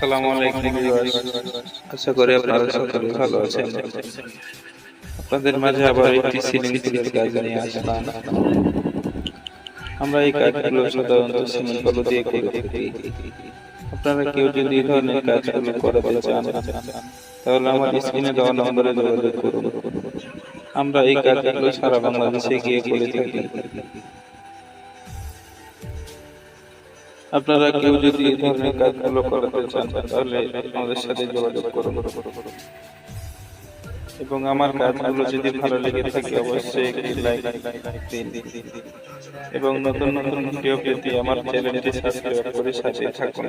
আসসালামু আলাইকুম ভিউয়ার্স, আশা করি আপনারা সকলে ভালো আছেন। আপনাদের মাঝে আবার একটি সিলিং ফিটের কাজ নিয়ে আসলাম। আমরা এই কাজগুলো সাধারণত সিমেন্ট বালু দিয়ে করে থাকি। আপনারা কেউ যদি এই ধরনের কাজগুলো করাতে চান তাহলে আমার স্ক্রিনে দেওয়া নম্বরে যোগাযোগ করুন। আমরা এই কাজগুলো সারা বাংলাদেশে গিয়ে করে থাকি। আপনারা কেউ যদি এই ধরনের কাজগুলো করাতে চান তাহলে আমাদের সাথে যোগাযোগ করুন। এবং আমার কাজগুলো যদি ভালো লেগে থাকে অবশ্যই একটি লাইক দিন এবং নতুন নতুন ভিডিও পেতে আমার চ্যানেলটি সাবস্ক্রাইব করে সাথে থাকুন।